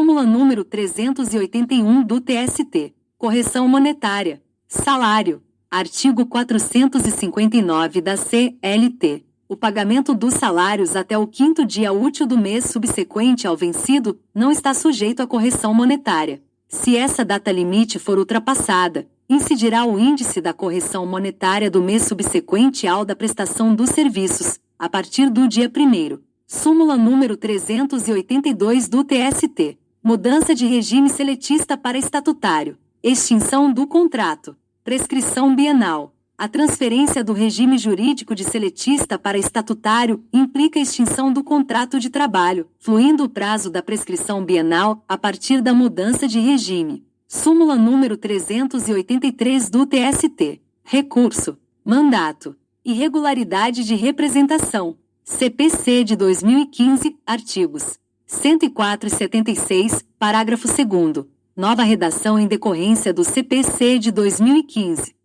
Súmula número 381 do TST. Correção monetária. Salário. Artigo 459 da CLT. O pagamento dos salários até o 5º dia útil do mês subsequente ao vencido não está sujeito à correção monetária. Se essa data limite for ultrapassada, incidirá o índice da correção monetária do mês subsequente ao da prestação dos serviços, a partir do dia 1º. Súmula número 382 do TST. Mudança de regime seletista para estatutário. Extinção do contrato. Prescrição bienal. A transferência do regime jurídico de seletista para estatutário implica a extinção do contrato de trabalho, fluindo o prazo da prescrição bienal a partir da mudança de regime. Súmula número 383 do TST. Recurso. Mandato. Irregularidade de representação. CPC de 2015, artigos 104 e 76, parágrafo 2º. Nova redação em decorrência do CPC de 2015.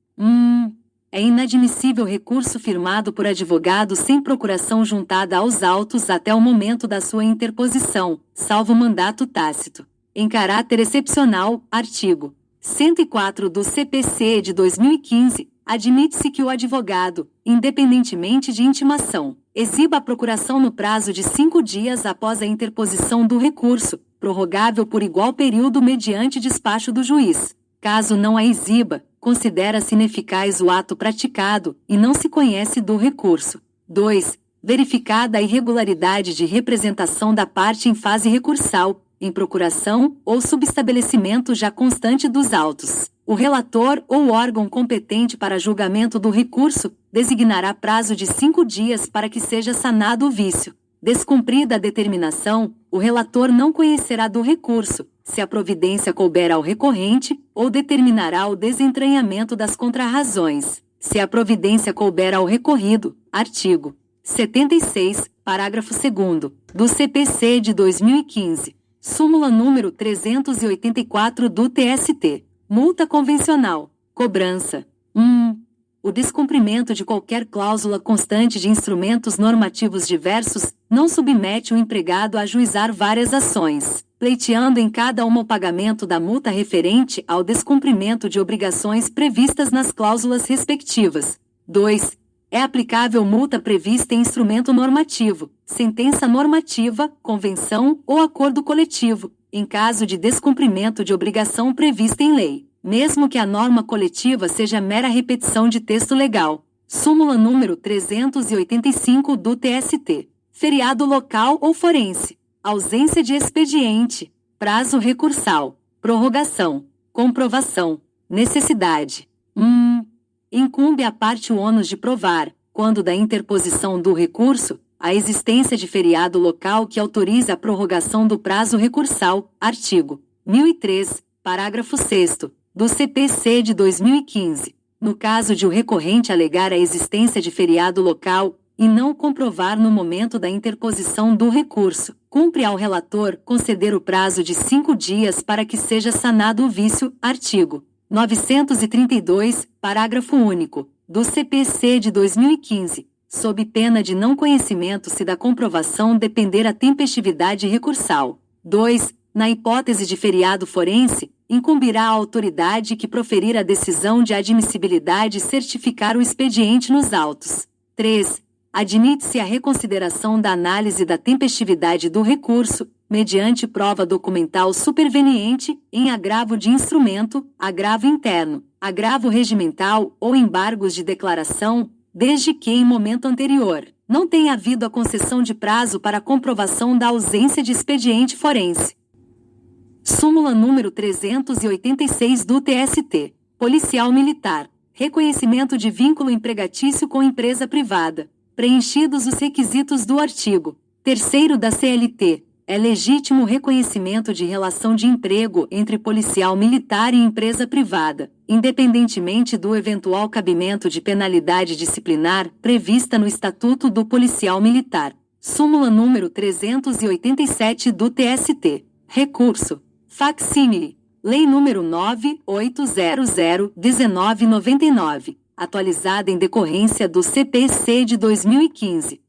É inadmissível recurso firmado por advogado sem procuração juntada aos autos até o momento da sua interposição, salvo mandato tácito. Em caráter excepcional, artigo 104 do CPC de 2015, admite-se que o advogado, independentemente de intimação, exiba a procuração no prazo de 5 dias após a interposição do recurso, prorrogável por igual período mediante despacho do juiz. Caso não a exiba, considera-se ineficaz o ato praticado e não se conhece do recurso. 2. Verificada a irregularidade de representação da parte em fase recursal, em procuração ou subestabelecimento já constante dos autos, o relator ou órgão competente para julgamento do recurso designará prazo de 5 dias para que seja sanado o vício. Descumprida a determinação, o relator não conhecerá do recurso, se a providência couber ao recorrente, ou determinará o desentranhamento das contrarrazões, se a providência couber ao recorrido. Artigo 76, parágrafo 2º, do CPC de 2015. Súmula número 384 do TST. Multa convencional. Cobrança. 1. O descumprimento de qualquer cláusula constante de instrumentos normativos diversos não submete o empregado a ajuizar várias ações, pleiteando em cada uma o pagamento da multa referente ao descumprimento de obrigações previstas nas cláusulas respectivas. 2. É aplicável multa prevista em instrumento normativo, sentença normativa, convenção ou acordo coletivo, em caso de descumprimento de obrigação prevista em lei, mesmo que a norma coletiva seja mera repetição de texto legal. Súmula número 385 do TST. Feriado local ou forense. Ausência de expediente. Prazo recursal. Prorrogação. Comprovação. Necessidade. Incumbe à parte o ônus de provar, quando da interposição do recurso, a existência de feriado local que autorize a prorrogação do prazo recursal. Artigo 1003, parágrafo 6º, do CPC de 2015. No caso de o recorrente alegar a existência de feriado local e não o comprovar no momento da interposição do recurso, cumpre ao relator conceder o prazo de 5 dias para que seja sanado o vício. Artigo 932, parágrafo único, do CPC de 2015, sob pena de não conhecimento se da comprovação depender a tempestividade recursal. 2. Na hipótese de feriado forense, incumbirá à autoridade que proferir a decisão de admissibilidade certificar o expediente nos autos. 3. Admite-se a reconsideração da análise da tempestividade do recurso, mediante prova documental superveniente, em agravo de instrumento, agravo interno, agravo regimental ou embargos de declaração, desde que em momento anterior não tenha havido a concessão de prazo para a comprovação da ausência de expediente forense. Súmula número 386 do TST. Policial militar. Reconhecimento de vínculo empregatício com empresa privada. Preenchidos os requisitos do artigo 3º da CLT, é legítimo o reconhecimento de relação de emprego entre policial militar e empresa privada, independentemente do eventual cabimento de penalidade disciplinar prevista no Estatuto do Policial Militar. Súmula número 387 do TST. Recurso. Facsímile. Lei número 9800-1999. Atualizada em decorrência do CPC de 2015.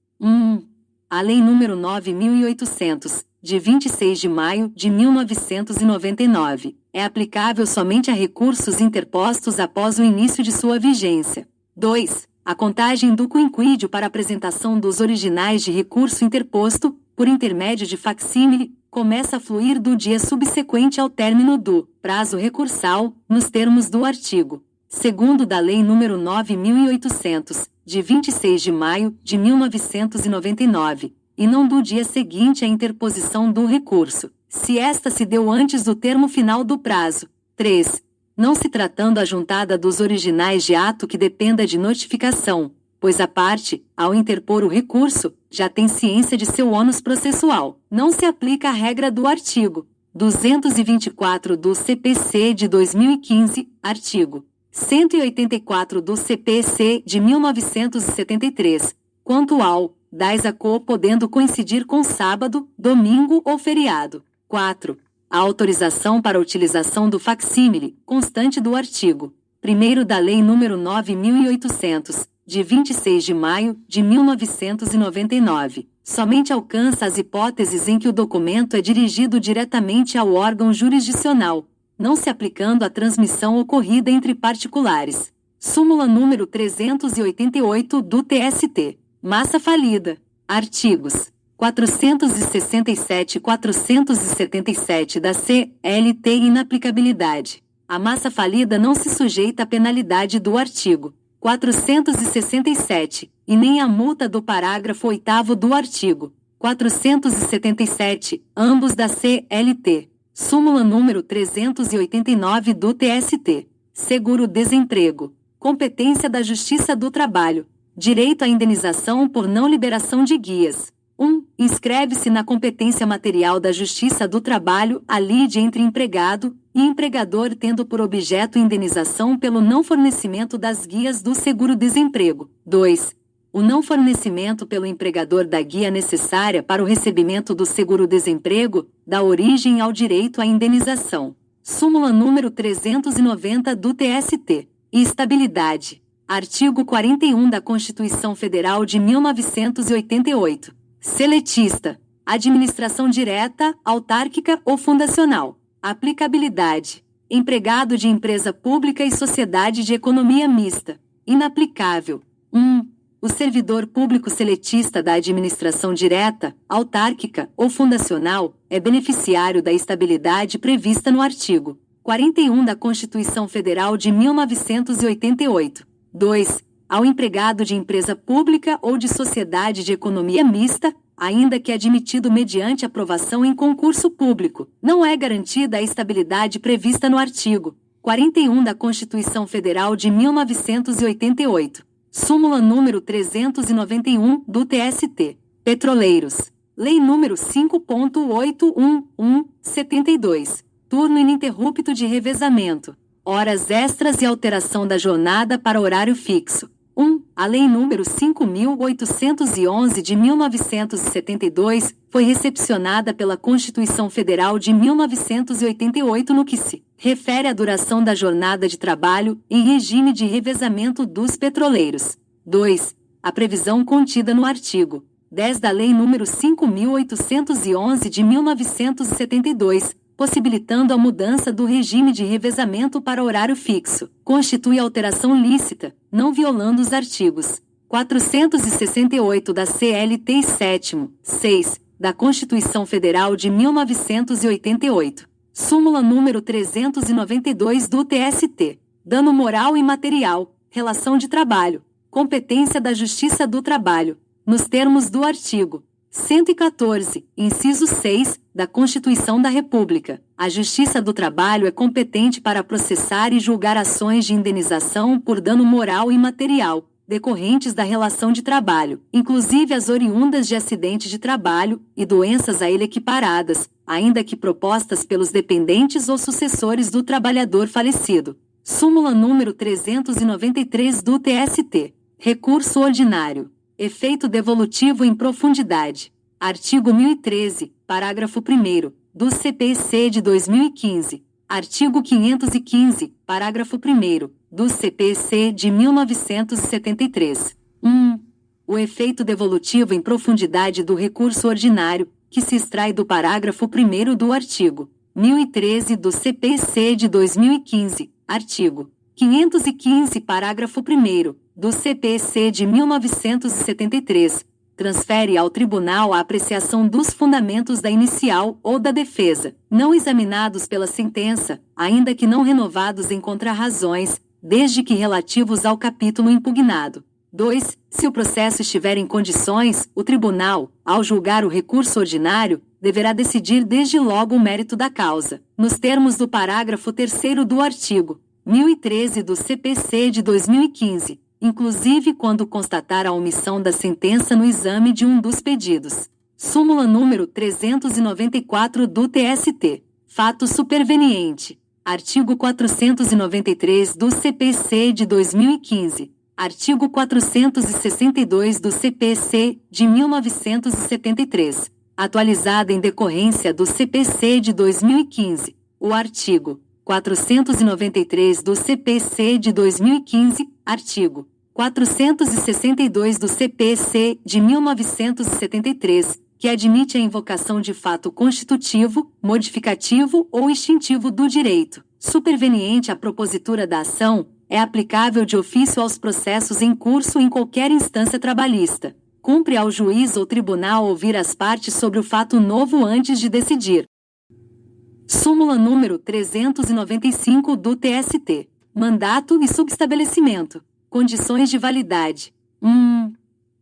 A Lei nº 9.800, de 26 de maio de 1999. É aplicável somente a recursos interpostos após o início de sua vigência. 2. A contagem do quinquídio para apresentação dos originais de recurso interposto, por intermédio de facsímile, começa a fluir do dia subsequente ao término do prazo recursal, nos termos do artigo 2º da Lei nº 9.800, de 26 de maio de 1999, e não do dia seguinte à interposição do recurso, se esta se deu antes do termo final do prazo. 3. Não se tratando a juntada dos originais de ato que dependa de notificação, pois a parte, ao interpor o recurso, já tem ciência de seu ônus processual. Não se aplica a regra do artigo 224 do CPC de 2015, artigo 184 do CPC de 1973, quanto ao das a quo podendo coincidir com sábado, domingo ou feriado. 4. A autorização para a utilização do facsímile, constante do artigo 1º da Lei nº 9.800, de 26 de maio de 1999, somente alcança as hipóteses em que o documento é dirigido diretamente ao órgão jurisdicional, não se aplicando à transmissão ocorrida entre particulares. Súmula número 388 do TST. Massa falida. Artigos 467 e 477 da CLT. Inaplicabilidade. A massa falida não se sujeita à penalidade do artigo 467, e nem à multa do parágrafo 8º do artigo 477, ambos da CLT. Súmula número 389 do TST. Seguro-desemprego. Competência da Justiça do Trabalho. Direito à indenização por não liberação de guias. 1. Inscreve-se na competência material da Justiça do Trabalho a lide entre empregado e empregador tendo por objeto indenização pelo não fornecimento das guias do seguro-desemprego. 2. O não fornecimento pelo empregador da guia necessária para o recebimento do seguro-desemprego dá origem ao direito à indenização. Súmula número 390 do TST. Estabilidade. Artigo 41 da Constituição Federal de 1988. Seletista. Administração direta, autárquica ou fundacional. Aplicabilidade. Empregado de empresa pública e sociedade de economia mista. Inaplicável. 1. O servidor público seletista da administração direta, autárquica ou fundacional é beneficiário da estabilidade prevista no artigo 41 da Constituição Federal de 1988. 2. Ao empregado de empresa pública ou de sociedade de economia mista, ainda que admitido mediante aprovação em concurso público, não é garantida a estabilidade prevista no artigo 41 da Constituição Federal de 1988. Súmula número 391 do TST. Petroleiros. Lei número 5.811/72. Turno ininterrupto de revezamento. Horas extras e alteração da jornada para horário fixo. 1. A Lei número 5.811 de 1972 foi recepcionada pela Constituição Federal de 1988 no que se refere à duração da jornada de trabalho em regime de revezamento dos petroleiros. 2. A previsão contida no artigo 10 da Lei número 5.811 de 1972, possibilitando a mudança do regime de revezamento para horário fixo, constitui alteração lícita, não violando os artigos 468 da CLT e 7º, 6, da Constituição Federal de 1988. Súmula número 392 do TST. Dano moral e material, relação de trabalho, competência da Justiça do Trabalho, nos termos do artigo 114, inciso 6, da Constituição da República. A Justiça do Trabalho é competente para processar e julgar ações de indenização por dano moral e material, decorrentes da relação de trabalho, inclusive as oriundas de acidente de trabalho e doenças a ele equiparadas, ainda que propostas pelos dependentes ou sucessores do trabalhador falecido. Súmula número 393 do TST. Recurso ordinário. Efeito devolutivo em profundidade. Artigo 1013, parágrafo 1º, do CPC de 2015. Artigo 515, parágrafo 1º, do CPC de 1973. 1. O efeito devolutivo em profundidade do recurso ordinário, que se extrai do parágrafo 1º do artigo 1013 do CPC de 2015, artigo 515, parágrafo 1º, do CPC de 1973, transfere ao tribunal a apreciação dos fundamentos da inicial ou da defesa, não examinados pela sentença, ainda que não renovados em contrarrazões, desde que relativos ao capítulo impugnado. 2. Se o processo estiver em condições, o tribunal, ao julgar o recurso ordinário, deverá decidir desde logo o mérito da causa, nos termos do parágrafo 3º do artigo 1013 do CPC de 2015, inclusive quando constatar a omissão da sentença no exame de um dos pedidos. Súmula número 394 do TST. Fato superveniente. Artigo 493 do CPC de 2015. Artigo 462 do CPC de 1973. Atualizada em decorrência do CPC de 2015. O artigo 493 do CPC de 2015, artigo 462 do CPC de 1973, que admite a invocação de fato constitutivo, modificativo ou extintivo do direito, superveniente à propositura da ação, é aplicável de ofício aos processos em curso em qualquer instância trabalhista. Cumpre ao juiz ou tribunal ouvir as partes sobre o fato novo antes de decidir. Súmula número 395 do TST. Mandato e subestabelecimento. Condições de validade. 1.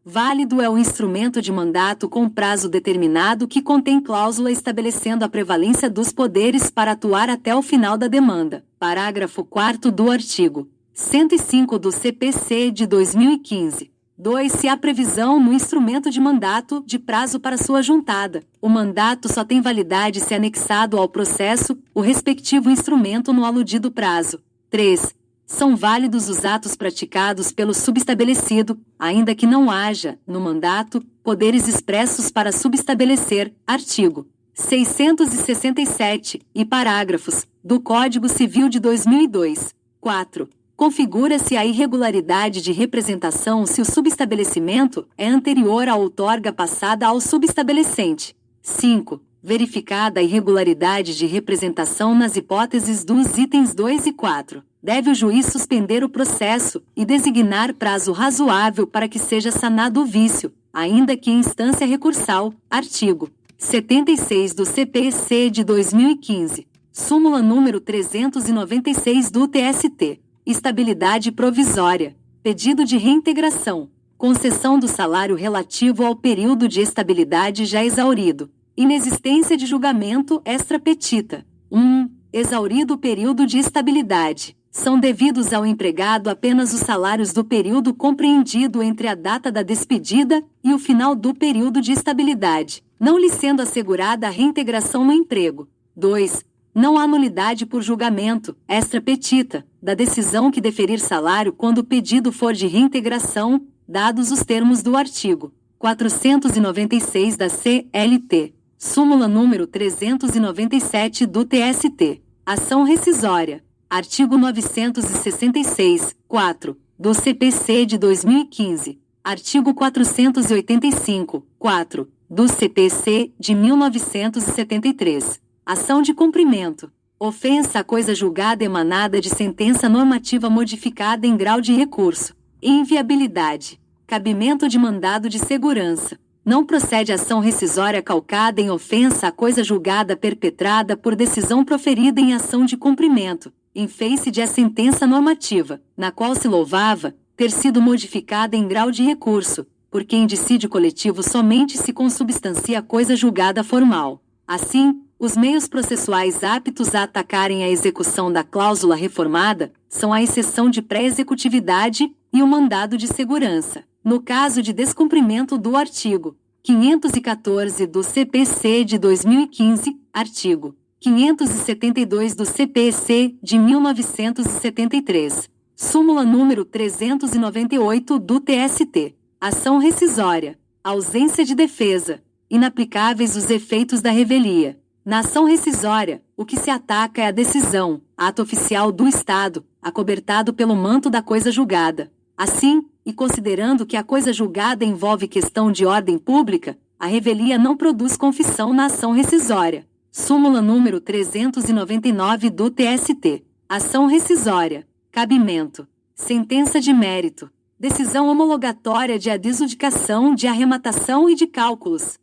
Válido é o instrumento de mandato com prazo determinado que contém cláusula estabelecendo a prevalência dos poderes para atuar até o final da demanda. Parágrafo 4º do artigo 105 do CPC de 2015. 2. Se há previsão no instrumento de mandato de prazo para sua juntada, o mandato só tem validade se anexado ao processo o respectivo instrumento no aludido prazo. 3. São válidos os atos praticados pelo subestabelecido, ainda que não haja, no mandato, poderes expressos para subestabelecer, artigo 667 e parágrafos, do Código Civil de 2002. 4. Configura-se a irregularidade de representação se o subestabelecimento é anterior à outorga passada ao subestabelecente. 5. Verificada a irregularidade de representação nas hipóteses dos itens 2 e 4, deve o juiz suspender o processo e designar prazo razoável para que seja sanado o vício, ainda que em instância recursal. Artigo 76 do CPC de 2015. Súmula número 396 do TST. Estabilidade provisória. Pedido de reintegração. Concessão do salário relativo ao período de estabilidade já exaurido. Inexistência de julgamento extra petita. 1. Exaurido o período de estabilidade. São devidos ao empregado apenas os salários do período compreendido entre a data da despedida e o final do período de estabilidade, não lhe sendo assegurada a reintegração no emprego. 2. Não há nulidade por julgamento, extra petita, da decisão que deferir salário quando o pedido for de reintegração, dados os termos do artigo 496 da CLT. Súmula número 397 do TST. Ação rescisória. Artigo 966, 4, do CPC de 2015. Artigo 485, 4, do CPC de 1973. Ação de cumprimento. Ofensa a coisa julgada emanada de sentença normativa modificada em grau de recurso. Inviabilidade. Cabimento de mandado de segurança. Não procede ação rescisória calcada em ofensa a coisa julgada perpetrada por decisão proferida em ação de cumprimento, em face de a sentença normativa, na qual se louvava ter sido modificada em grau de recurso, porque em dissídio coletivo somente se consubstancia a coisa julgada formal. Assim, os meios processuais aptos a atacarem a execução da cláusula reformada são a exceção de pré-executividade e o mandado de segurança, no caso de descumprimento do artigo 514 do CPC de 2015, artigo 572 do CPC de 1973. Súmula número 398 do TST. Ação rescisória. Ausência de defesa. Inaplicáveis os efeitos da revelia. Na ação rescisória, o que se ataca é a decisão, ato oficial do Estado, acobertado pelo manto da coisa julgada. Assim, e considerando que a coisa julgada envolve questão de ordem pública, A revelia não produz confissão na ação rescisória. Súmula número 399 do TST. Ação rescisória. Cabimento. Sentença de mérito. Decisão homologatória de adjudicação, de arrematação e de cálculos.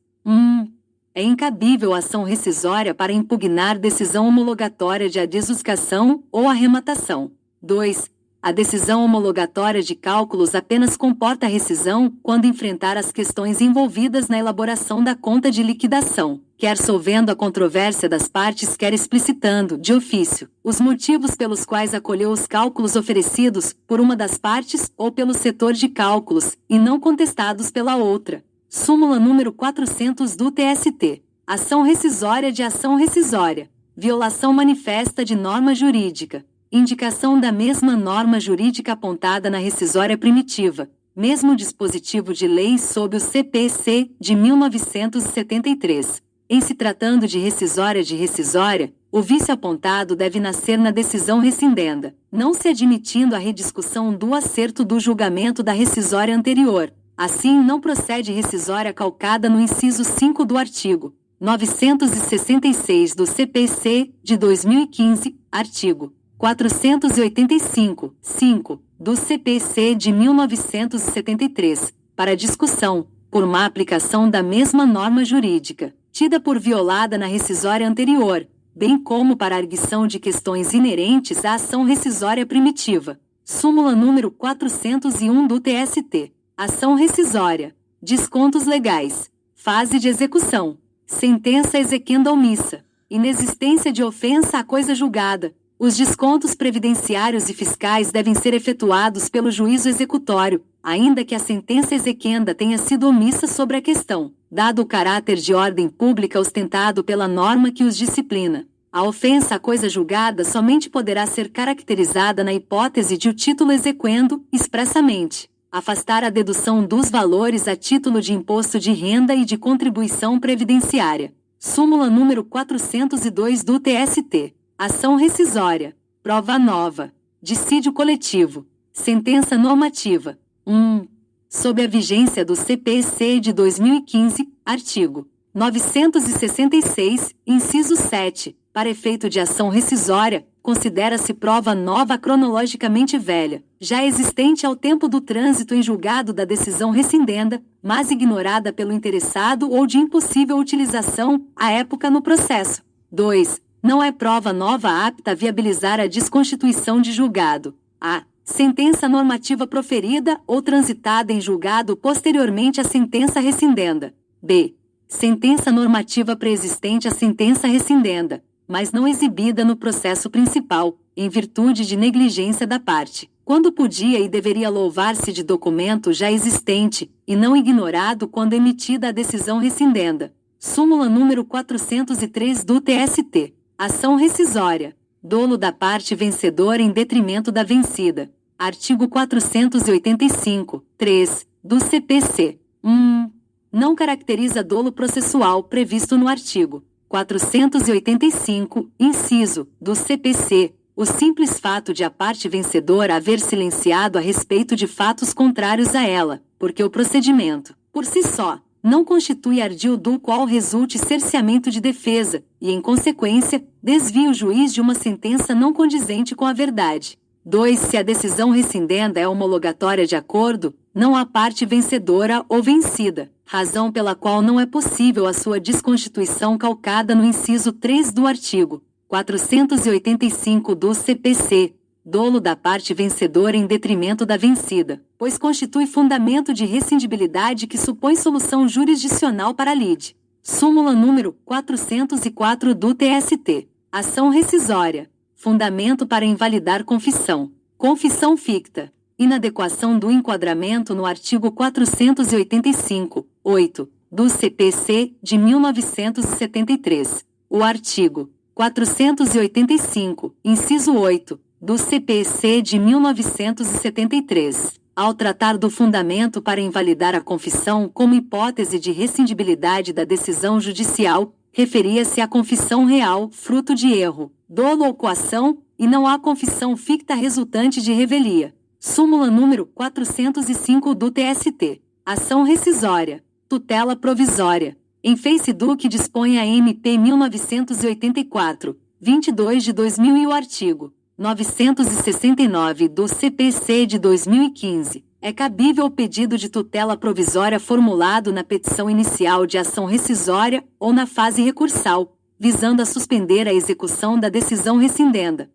É incabível ação rescisória para impugnar decisão homologatória de adjudicação ou arrematação. 2. A decisão homologatória de cálculos apenas comporta rescisão quando enfrentar as questões envolvidas na elaboração da conta de liquidação, quer solvendo a controvérsia das partes, quer explicitando, de ofício, os motivos pelos quais acolheu os cálculos oferecidos por uma das partes ou pelo setor de cálculos, e não contestados pela outra. Súmula número 400 do TST. Ação rescisória de ação rescisória. Violação manifesta de norma jurídica. Indicação da mesma norma jurídica apontada na rescisória primitiva, mesmo dispositivo de lei sob o CPC de 1973. Em se tratando de rescisória, o vício apontado deve nascer na decisão rescindenda, não se admitindo a rediscussão do acerto do julgamento da rescisória anterior. Assim, não procede rescisória calcada no inciso 5 do artigo 966 do CPC de 2015, artigo 485, 5, do CPC de 1973, para discussão, por má aplicação da mesma norma jurídica, tida por violada na rescisória anterior, bem como para arguição de questões inerentes à ação rescisória primitiva. Súmula número 401 do TST. Ação rescisória. Descontos legais. Fase de execução. Sentença exequenda omissa. Inexistência de ofensa à coisa julgada. Os descontos previdenciários e fiscais devem ser efetuados pelo juízo executório, ainda que a sentença exequenda tenha sido omissa sobre a questão, dado o caráter de ordem pública ostentado pela norma que os disciplina. A ofensa à coisa julgada somente poderá ser caracterizada na hipótese de o título exequendo, expressamente, afastar a dedução dos valores a título de imposto de renda e de contribuição previdenciária. Súmula número 402 do TST. Ação rescisória. Prova nova. Dissídio coletivo. Sentença normativa. 1. Sob a vigência do CPC de 2015, artigo 966, inciso 7, para efeito de ação rescisória, considera-se prova nova cronologicamente velha, já existente ao tempo do trânsito em julgado da decisão rescindenda, mas ignorada pelo interessado ou de impossível utilização, à época no processo. 2. Não é prova nova apta a viabilizar a desconstituição de julgado. A. Sentença normativa proferida ou transitada em julgado posteriormente à sentença rescindenda. B. Sentença normativa preexistente à sentença rescindenda, mas não exibida no processo principal, em virtude de negligência da parte, quando podia e deveria louvar-se de documento já existente, e não ignorado quando emitida a decisão rescindenda. Súmula número 403 do TST. Ação rescisória. Dolo da parte vencedora em detrimento da vencida. Artigo 485, 3, do CPC. 1. Não caracteriza dolo processual previsto no artigo 485, inciso, do CPC, o simples fato de a parte vencedora haver silenciado a respeito de fatos contrários a ela, porque o procedimento, por si só, não constitui ardil do qual resulte cerceamento de defesa, e, em consequência, desvia o juiz de uma sentença não condizente com a verdade. 2. Se a decisão rescindenda é homologatória de acordo, não há parte vencedora ou vencida, razão pela qual não é possível a sua desconstituição calcada no inciso 3 do artigo 485 do CPC, dolo da parte vencedora em detrimento da vencida, pois constitui fundamento de rescindibilidade que supõe solução jurisdicional para a lide. Súmula número 404 do TST. Ação rescisória. Fundamento para invalidar confissão. Confissão ficta. Inadequação do enquadramento no artigo 485, 8, do CPC de 1973. O artigo 485, inciso 8, do CPC de 1973, ao tratar do fundamento para invalidar a confissão como hipótese de rescindibilidade da decisão judicial, referia-se à confissão real, fruto de erro, dolo ou coação, e não à confissão ficta resultante de revelia. Súmula número 405 do TST. Ação rescisória. Tutela provisória. Em face do que dispõe a MP 1984, 22 de 2000 e o artigo 969 do CPC de 2015, é cabível o pedido de tutela provisória formulado na petição inicial de ação rescisória ou na fase recursal, visando a suspender a execução da decisão rescindenda.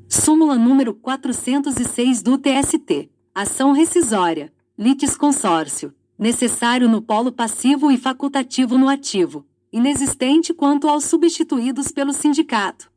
Súmula número 406 do TST. Ação rescisória. Litisconsórcio. Necessário no polo passivo e facultativo no ativo. Inexistente quanto aos substituídos pelo sindicato.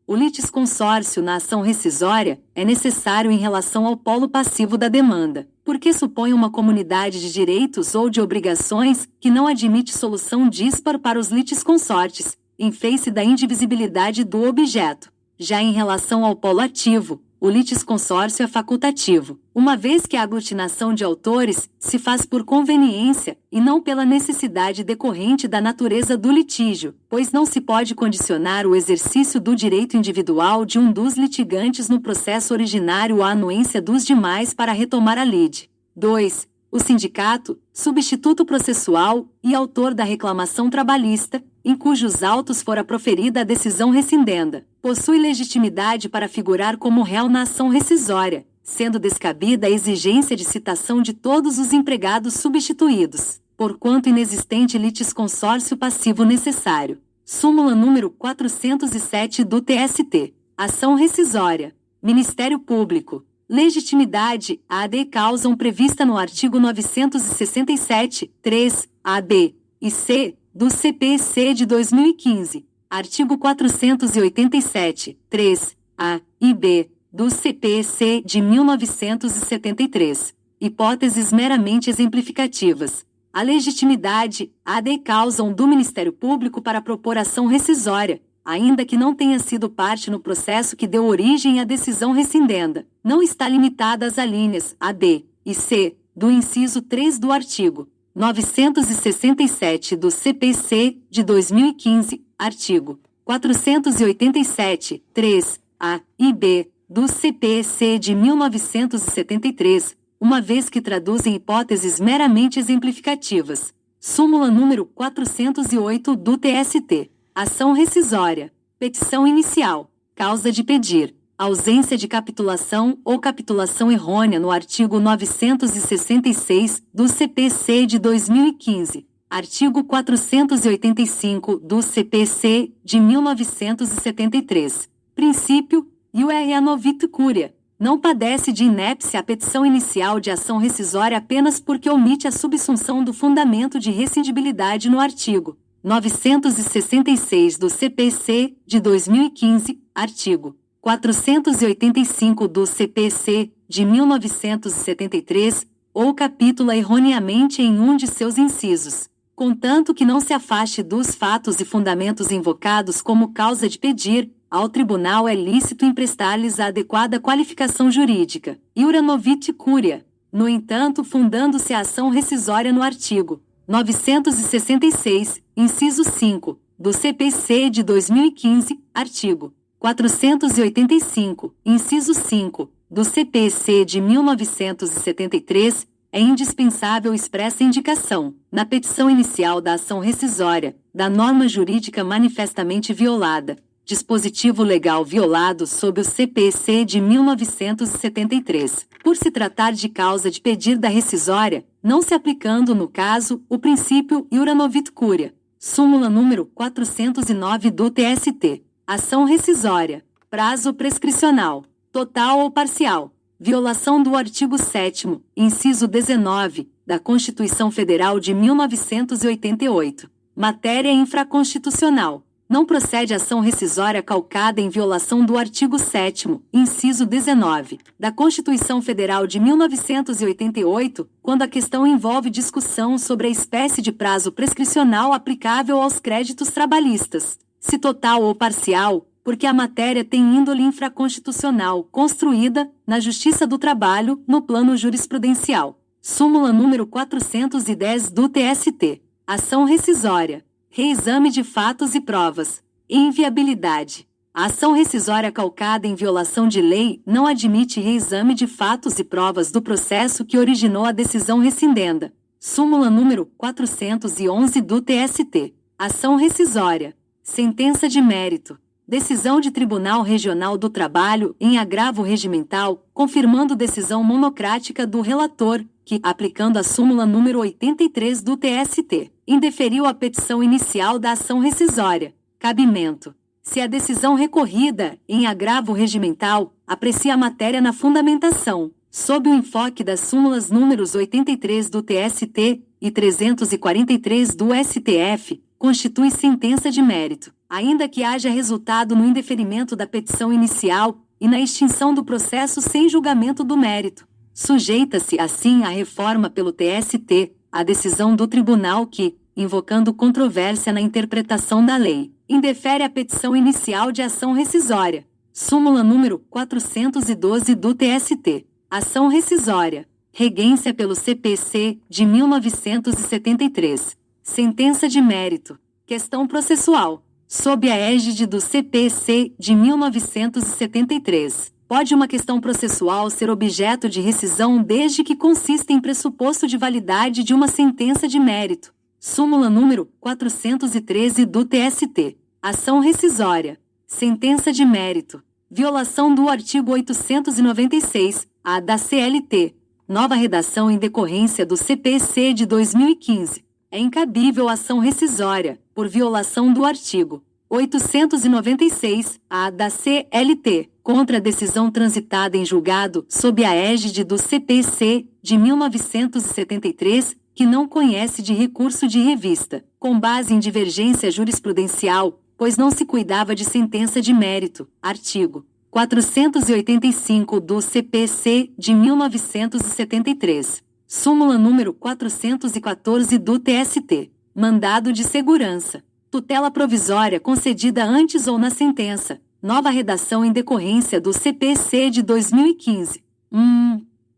O litisconsórcio na ação rescisória é necessário em relação ao polo passivo da demanda, porque supõe uma comunidade de direitos ou de obrigações que não admite solução dispar para os litisconsortes, em face da indivisibilidade do objeto. Já em relação ao polo ativo, o litisconsórcio é facultativo, uma vez que a aglutinação de autores se faz por conveniência e não pela necessidade decorrente da natureza do litígio, pois não se pode condicionar o exercício do direito individual de um dos litigantes no processo originário à anuência dos demais para retomar a lide. 2. O sindicato, substituto processual e autor da reclamação trabalhista, em cujos autos fora proferida a decisão rescindenda, possui legitimidade para figurar como réu na ação rescisória, sendo descabida a exigência de citação de todos os empregados substituídos, porquanto inexistente litisconsórcio passivo necessário. Súmula número 407 do TST. Ação rescisória. Ministério Público. Legitimidade, AD causam prevista no artigo 967, 3, A, B e C, do CPC de 2015, artigo 487, 3, A e B, do CPC de 1973, hipóteses meramente exemplificativas. A legitimidade, AD causam do Ministério Público para propor ação rescisória, ainda que não tenha sido parte no processo que deu origem à decisão rescindenda, não está limitada às alíneas A, B e C, do inciso 3 do artigo 967 do CPC de 2015, artigo 487, 3, A e B, do CPC de 1973, uma vez que traduzem hipóteses meramente exemplificativas. Súmula número 408 do TST. Ação rescisória. Petição inicial. Causa de pedir. Ausência de capitulação ou capitulação errônea no artigo 966 do CPC de 2015. Artigo 485 do CPC de 1973. Princípio, iurea novit curia. Não padece de inépcia a petição inicial de ação rescisória apenas porque omite a subsunção do fundamento de rescindibilidade no artigo 966 do CPC de 2015, artigo 485 do CPC de 1973, ou capitula erroneamente em um de seus incisos, contanto que não se afaste dos fatos e fundamentos invocados como causa de pedir, ao tribunal é lícito emprestar-lhes a adequada qualificação jurídica, iura novit curia. No entanto, fundando-se a ação rescisória no artigo 966, inciso 5, do CPC de 2015, artigo 485, inciso 5, do CPC de 1973, é indispensável expressa indicação, na petição inicial da ação rescisória, da norma jurídica manifestamente violada, dispositivo legal violado sob o CPC de 1973, por se tratar de causa de pedir da rescisória, não se aplicando no caso o princípio iura novit curia. Súmula número 409 do TST. Ação rescisória. Prazo prescricional. Total ou parcial. Violação do artigo 7º, inciso 19, da Constituição Federal de 1988. Matéria infraconstitucional. Não procede ação rescisória calcada em violação do artigo 7º, inciso 19, da Constituição Federal de 1988, quando a questão envolve discussão sobre a espécie de prazo prescricional aplicável aos créditos trabalhistas, se total ou parcial, porque a matéria tem índole infraconstitucional construída, na Justiça do Trabalho, no plano jurisprudencial. Súmula número 410 do TST. Ação rescisória. Reexame de fatos e provas. Inviabilidade. A ação rescisória calcada em violação de lei não admite reexame de fatos e provas do processo que originou a decisão rescindenda. Súmula número 411 do TST. Ação rescisória. Sentença de mérito. Decisão de Tribunal Regional do Trabalho em agravo regimental, confirmando decisão monocrática do relator, que, aplicando a súmula número 83 do TST, indeferiu a petição inicial da ação rescisória. Cabimento. Se a decisão recorrida, em agravo regimental, aprecia a matéria na fundamentação, sob o enfoque das súmulas números 83 do TST e 343 do STF, constitui sentença de mérito, ainda que haja resultado no indeferimento da petição inicial e na extinção do processo sem julgamento do mérito. Sujeita-se, assim, à reforma pelo TST, a decisão do tribunal que, invocando controvérsia na interpretação da lei, indefere a petição inicial de ação rescisória. Súmula número 412 do TST. Ação rescisória. Regência pelo CPC, de 1973. Sentença de mérito. Questão processual. Sob a égide do CPC, de 1973. Pode uma questão processual ser objeto de rescisão desde que consista em pressuposto de validade de uma sentença de mérito. Súmula número 413 do TST. Ação rescisória. Sentença de mérito. Violação do artigo 896-A da CLT. Nova redação em decorrência do CPC de 2015. É incabível ação rescisória, por violação do artigo 896-A da CLT, contra a decisão transitada em julgado sob a égide do CPC de 1973, que não conhece de recurso de revista, com base em divergência jurisprudencial, pois não se cuidava de sentença de mérito. Artigo 485 do CPC de 1973. Súmula número 414 do TST. Mandado de segurança. Tutela provisória concedida antes ou na sentença. Nova redação em decorrência do CPC de 2015.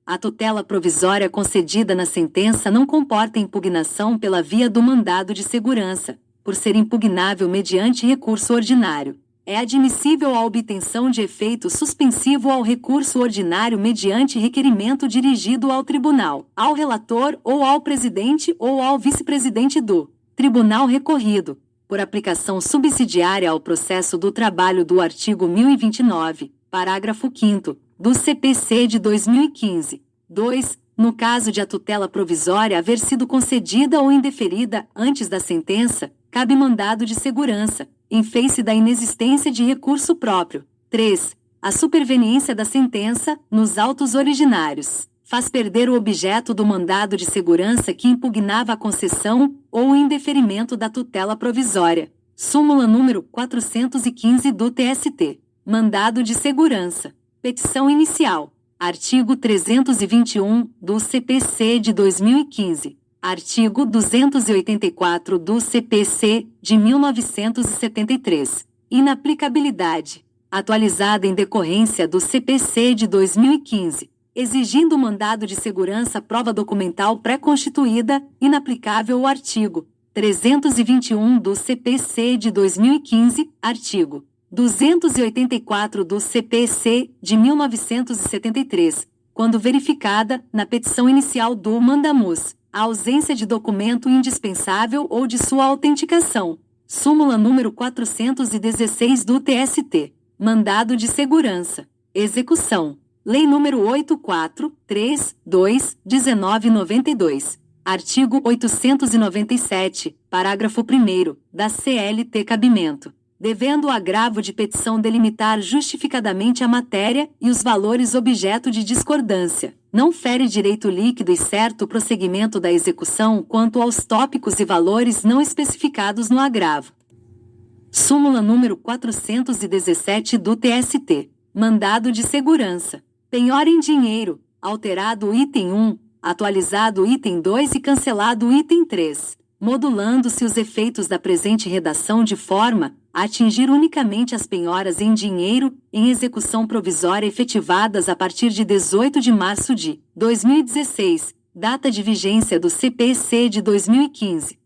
A tutela provisória concedida na sentença não comporta impugnação pela via do mandado de segurança, por ser impugnável mediante recurso ordinário. É admissível a obtenção de efeito suspensivo ao recurso ordinário mediante requerimento dirigido ao tribunal, ao relator ou ao presidente ou ao vice-presidente do tribunal recorrido, por aplicação subsidiária ao processo do trabalho do artigo 1029, parágrafo 5º, do CPC de 2015. 2. No caso de a tutela provisória haver sido concedida ou indeferida antes da sentença, cabe mandado de segurança, em face da inexistência de recurso próprio. 3. A superveniência da sentença, nos autos originários, faz perder o objeto do mandado de segurança que impugnava a concessão ou o indeferimento da tutela provisória. Súmula número 415 do TST. Mandado de segurança. Petição inicial. Artigo 321 do CPC de 2015. Artigo 284 do CPC de 1973. Inaplicabilidade. Atualizada em decorrência do CPC de 2015. Exigindo mandado de segurança prova documental pré-constituída, inaplicável o artigo 321 do CPC de 2015, artigo 284 do CPC de 1973, quando verificada, na petição inicial do mandamus, a ausência de documento indispensável ou de sua autenticação. Súmula número 416 do TST. Mandado de segurança. Execução. Lei número 843/2/1992. Artigo 897, parágrafo 1º, da CLT cabimento. Devendo o agravo de petição delimitar justificadamente a matéria e os valores objeto de discordância, não fere direito líquido e certo o prosseguimento da execução quanto aos tópicos e valores não especificados no agravo. Súmula número 417 do TST. Mandado de segurança. Penhora em dinheiro, alterado o item 1, atualizado o item 2 e cancelado o item 3, modulando-se os efeitos da presente redação de forma a atingir unicamente as penhoras em dinheiro, em execução provisória efetivadas a partir de 18 de março de 2016, data de vigência do CPC de 2015.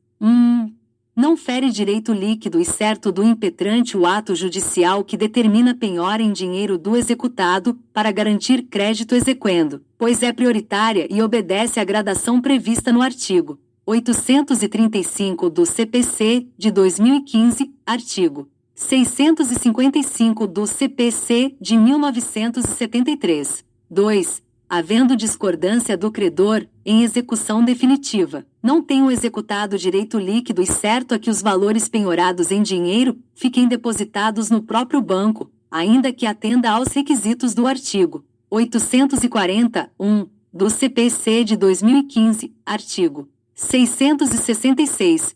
Não fere direito líquido e certo do impetrante o ato judicial que determina penhora em dinheiro do executado, para garantir crédito exequendo, pois é prioritária e obedece à gradação prevista no artigo 835 do CPC, de 2015, artigo 655 do CPC, de 1973. 2. Havendo discordância do credor, em execução definitiva, não tem o executado direito líquido e certo a que os valores penhorados em dinheiro fiquem depositados no próprio banco, ainda que atenda aos requisitos do artigo 840-1 do CPC de 2015, artigo 666-1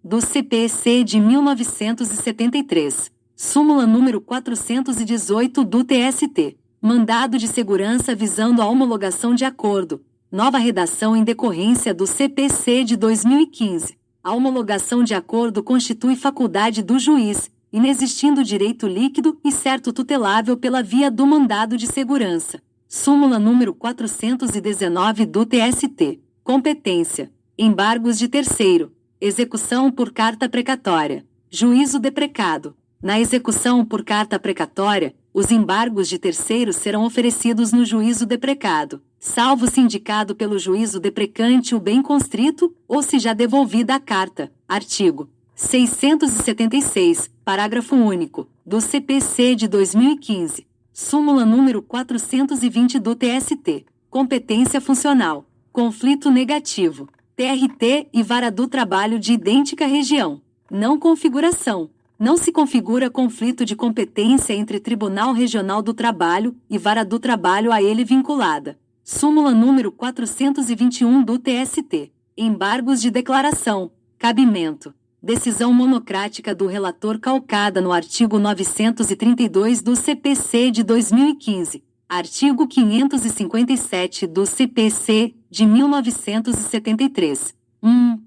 do CPC de 1973. Súmula número 418 do TST. Mandado de segurança visando a homologação de acordo. Nova redação em decorrência do CPC de 2015. A homologação de acordo constitui faculdade do juiz, inexistindo direito líquido e certo tutelável pela via do mandado de segurança. Súmula número 419 do TST. Competência. Embargos de terceiro. Execução por carta precatória. Juízo deprecado. Na execução por carta precatória, os embargos de terceiros serão oferecidos no juízo deprecado, salvo se indicado pelo juízo deprecante o bem constrito, ou se já devolvida a carta. Artigo 676, parágrafo único, do CPC de 2015. Súmula número 420 do TST. Competência funcional. Conflito negativo. TRT e Vara do Trabalho de idêntica região. Não configuração. Não se configura conflito de competência entre Tribunal Regional do Trabalho e Vara do Trabalho a ele vinculada. Súmula número 421 do TST. Embargos de declaração. Cabimento. Decisão monocrática do relator calcada no artigo 932 do CPC de 2015. Artigo 557 do CPC de 1973. 1.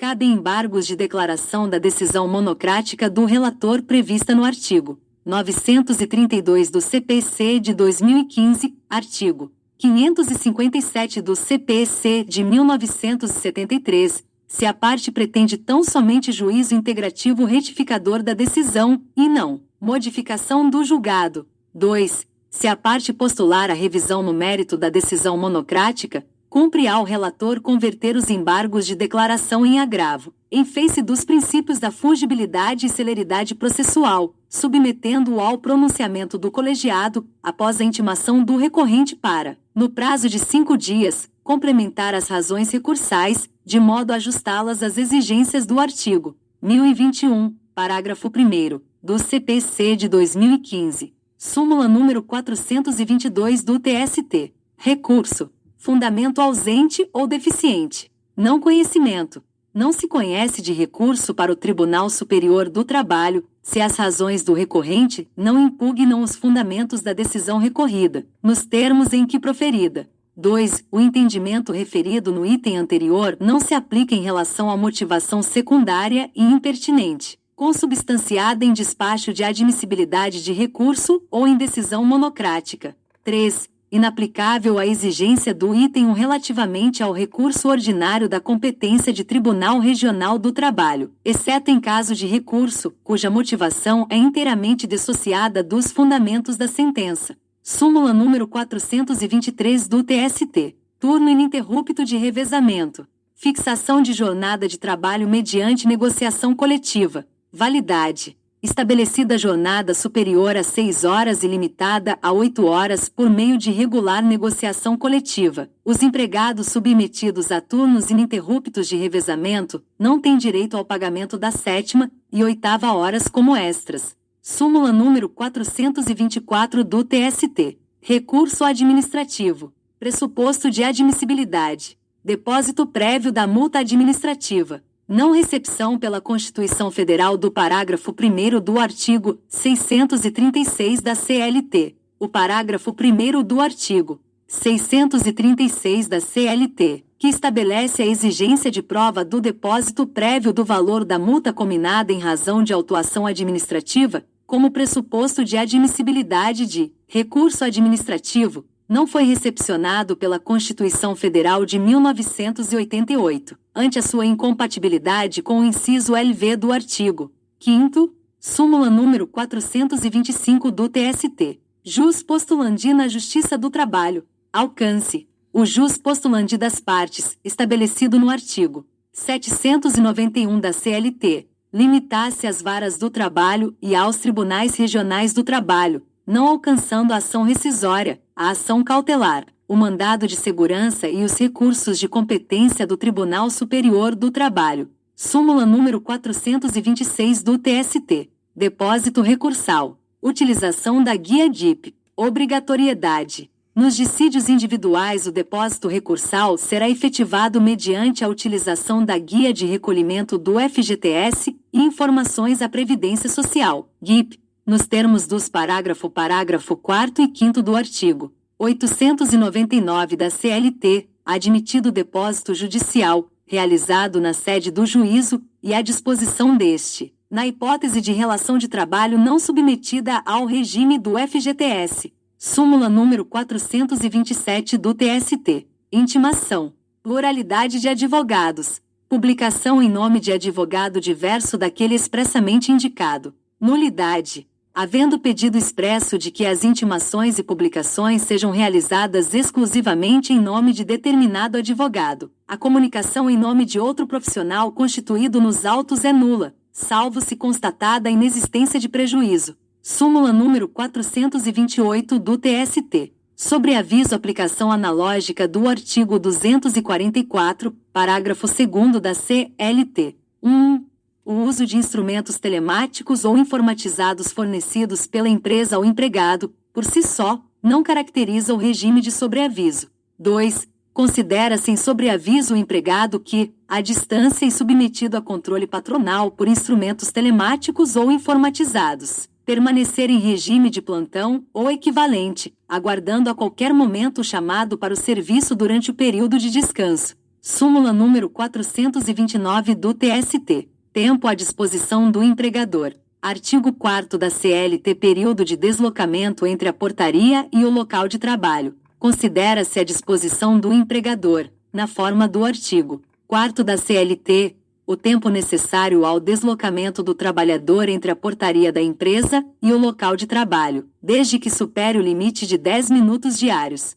Cabem embargos de declaração da decisão monocrática do relator prevista no artigo 932 do CPC de 2015, artigo 557 do CPC de 1973, se a parte pretende tão somente juízo integrativo retificador da decisão, e não modificação do julgado. 2. Se a parte postular a revisão no mérito da decisão monocrática, cumpre ao relator converter os embargos de declaração em agravo, em face dos princípios da fungibilidade e celeridade processual, submetendo-o ao pronunciamento do colegiado, após a intimação do recorrente para, no prazo de 5 dias, complementar as razões recursais, de modo a ajustá-las às exigências do artigo 1021, parágrafo 1º, do CPC de 2015. Súmula número 422 do TST. Recurso. Fundamento ausente ou deficiente. Não conhecimento. Não se conhece de recurso para o Tribunal Superior do Trabalho, se as razões do recorrente não impugnam os fundamentos da decisão recorrida, nos termos em que proferida. 2. O entendimento referido no item anterior não se aplica em relação à motivação secundária e impertinente, consubstanciada em despacho de admissibilidade de recurso ou em decisão monocrática. 3. Inaplicável a exigência do item 1 relativamente ao recurso ordinário da competência de Tribunal Regional do Trabalho, exceto em caso de recurso, cuja motivação é inteiramente dissociada dos fundamentos da sentença. Súmula número 423 do TST. Turno ininterrupto de revezamento. Fixação de jornada de trabalho mediante negociação coletiva. Validade. Estabelecida jornada superior a 6 horas e limitada a 8 horas por meio de regular negociação coletiva. Os empregados submetidos a turnos ininterruptos de revezamento não têm direito ao pagamento da 7ª e 8ª horas como extras. Súmula número 424 do TST. Recurso administrativo. Pressuposto de admissibilidade. Depósito prévio da multa administrativa. Não recepção pela Constituição Federal do parágrafo 1º do artigo 636 da CLT. O parágrafo 1º do artigo 636 da CLT, que estabelece a exigência de prova do depósito prévio do valor da multa cominada em razão de autuação administrativa, como pressuposto de admissibilidade de recurso administrativo, não foi recepcionado pela Constituição Federal de 1988, ante a sua incompatibilidade com o inciso LV do artigo 5º, súmula número 425 do TST. Jus postulandi na Justiça do Trabalho, alcance o jus postulandi das partes, estabelecido no artigo 791 da CLT, limitasse às varas do trabalho e aos tribunais regionais do trabalho, não alcançando a ação rescisória, a ação cautelar, o mandado de segurança e os recursos de competência do Tribunal Superior do Trabalho. Súmula número 426 do TST. Depósito recursal. Utilização da guia DIP. Obrigatoriedade. Nos dissídios individuais, o depósito recursal será efetivado mediante a utilização da guia de recolhimento do FGTS e informações à Previdência Social, GIP, nos termos dos parágrafo 4º e 5º do artigo 899 da CLT, admitido depósito judicial, realizado na sede do juízo, e à disposição deste, na hipótese de relação de trabalho não submetida ao regime do FGTS. Súmula número 427 do TST. Intimação. Pluralidade de advogados. Publicação em nome de advogado diverso daquele expressamente indicado. Nulidade. Havendo pedido expresso de que as intimações e publicações sejam realizadas exclusivamente em nome de determinado advogado, a comunicação em nome de outro profissional constituído nos autos é nula, salvo se constatada a inexistência de prejuízo. Súmula número 428 do TST. Sobre aviso aplicação analógica do artigo 244, parágrafo 2º da CLT. 1. O uso de instrumentos telemáticos ou informatizados fornecidos pela empresa ao empregado, por si só, não caracteriza o regime de sobreaviso. 2. Considera-se em sobreaviso o empregado que, à distância e submetido a controle patronal por instrumentos telemáticos ou informatizados, permanecer em regime de plantão ou equivalente, aguardando a qualquer momento o chamado para o serviço durante o período de descanso. Súmula número 429 do TST. Tempo à disposição do empregador. Artigo 4º da CLT. Período de deslocamento entre a portaria e o local de trabalho. Considera-se à disposição do empregador, na forma do artigo 4º da CLT, o tempo necessário ao deslocamento do trabalhador entre a portaria da empresa e o local de trabalho, desde que supere o limite de 10 minutos diários.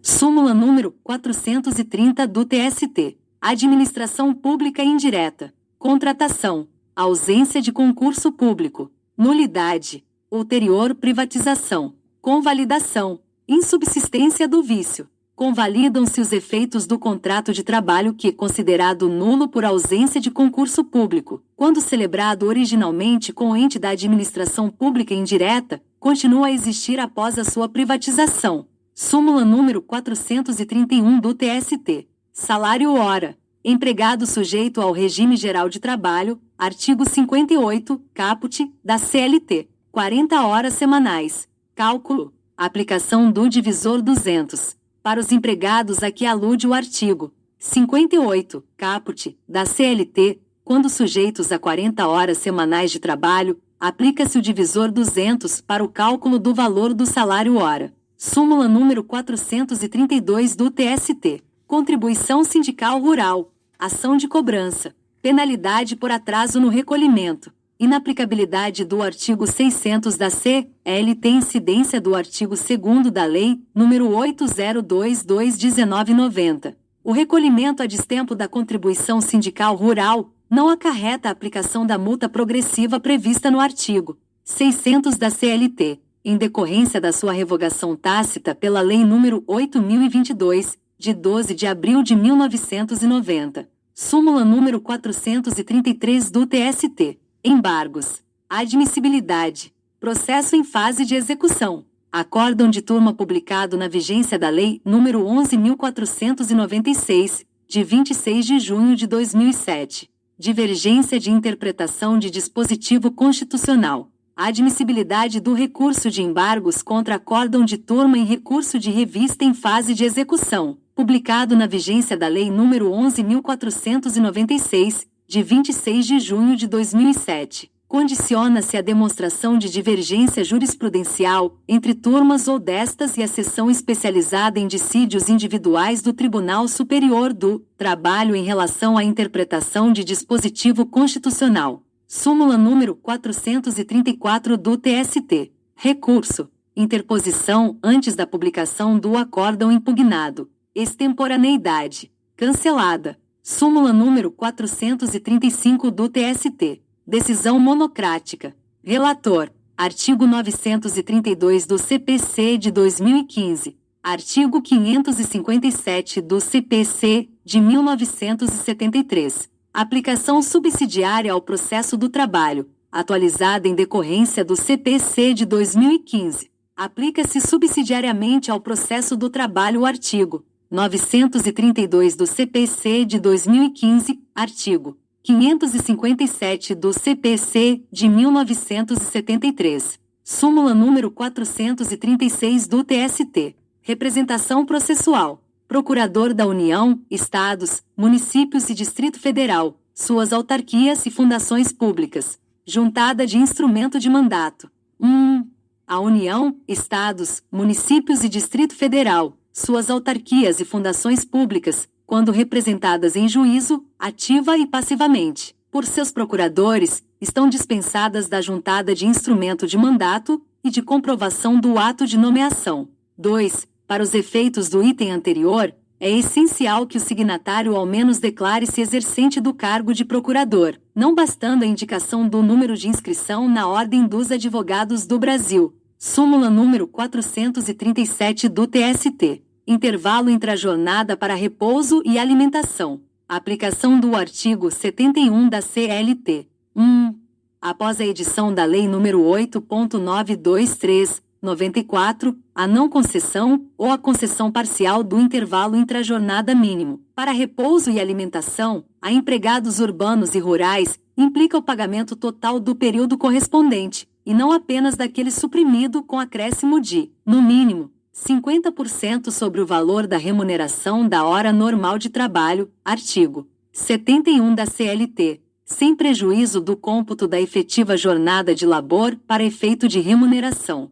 Súmula número 430 do TST. Administração pública indireta. Contratação, ausência de concurso público, nulidade, ulterior privatização, convalidação, insubsistência do vício. Convalidam-se os efeitos do contrato de trabalho que, considerado nulo por ausência de concurso público, quando celebrado originalmente com o ente da administração pública indireta, continua a existir após a sua privatização. Súmula número 431 do TST. Salário hora. Empregado sujeito ao regime geral de trabalho, artigo 58, caput, da CLT, 40 horas semanais. Cálculo. Aplicação do divisor 200. Para os empregados a que alude o artigo 58, caput, da CLT, quando sujeitos a 40 horas semanais de trabalho, aplica-se o divisor 200 para o cálculo do valor do salário hora. Súmula número 432 do TST. Contribuição sindical rural. Ação de cobrança. Penalidade por atraso no recolhimento. Inaplicabilidade do artigo 600 da CLT. Incidência do artigo 2º da Lei nº 8022/1990. O recolhimento a destempo da contribuição sindical rural não acarreta a aplicação da multa progressiva prevista no artigo 600 da CLT, em decorrência da sua revogação tácita pela Lei nº 8022, de 12 de abril de 1990. Súmula número 433 do TST. Embargos. Admissibilidade. Processo em fase de execução. Acórdão de turma publicado na vigência da Lei nº 11.496, de 26 de junho de 2007. Divergência de interpretação de dispositivo constitucional. Admissibilidade do recurso de embargos contra acórdão de turma em recurso de revista em fase de execução, publicado na vigência da Lei nº 11.496, de 26 de junho de 2007. Condiciona-se a demonstração de divergência jurisprudencial entre turmas ou destas e a seção especializada em dissídios individuais do Tribunal Superior do Trabalho em relação à interpretação de dispositivo constitucional. Súmula número 434 do TST. Recurso. Interposição antes da publicação do acórdão impugnado. Extemporaneidade. Cancelada. Súmula número 435 do TST. Decisão monocrática. Relator. Artigo 932 do CPC de 2015. Artigo 557 do CPC de 1973. Aplicação subsidiária ao processo do trabalho, atualizada em decorrência do CPC de 2015. Aplica-se subsidiariamente ao processo do trabalho o artigo 932 do CPC de 2015, artigo 557 do CPC de 1973. Súmula número 436 do TST. Representação processual. Procurador da União, Estados, Municípios e Distrito Federal, suas autarquias e fundações públicas. Juntada de instrumento de mandato. 1. A União, Estados, Municípios e Distrito Federal, suas autarquias e fundações públicas, quando representadas em juízo, ativa e passivamente, por seus procuradores, estão dispensadas da juntada de instrumento de mandato e de comprovação do ato de nomeação. 2. Para os efeitos do item anterior, é essencial que o signatário ao menos declare-se exercente do cargo de procurador, não bastando a indicação do número de inscrição na Ordem dos Advogados do Brasil. Súmula número 437 do TST. Intervalo intrajornada para repouso e alimentação. Aplicação do artigo 71 da CLT. 1. Após a edição da Lei nº 8.923/94, a não concessão ou a concessão parcial do intervalo intrajornada mínimo para repouso e alimentação a empregados urbanos e rurais implica o pagamento total do período correspondente, e não apenas daquele suprimido com acréscimo de, no mínimo, 50% sobre o valor da remuneração da hora normal de trabalho, artigo 71 da CLT, sem prejuízo do cômputo da efetiva jornada de labor para efeito de remuneração.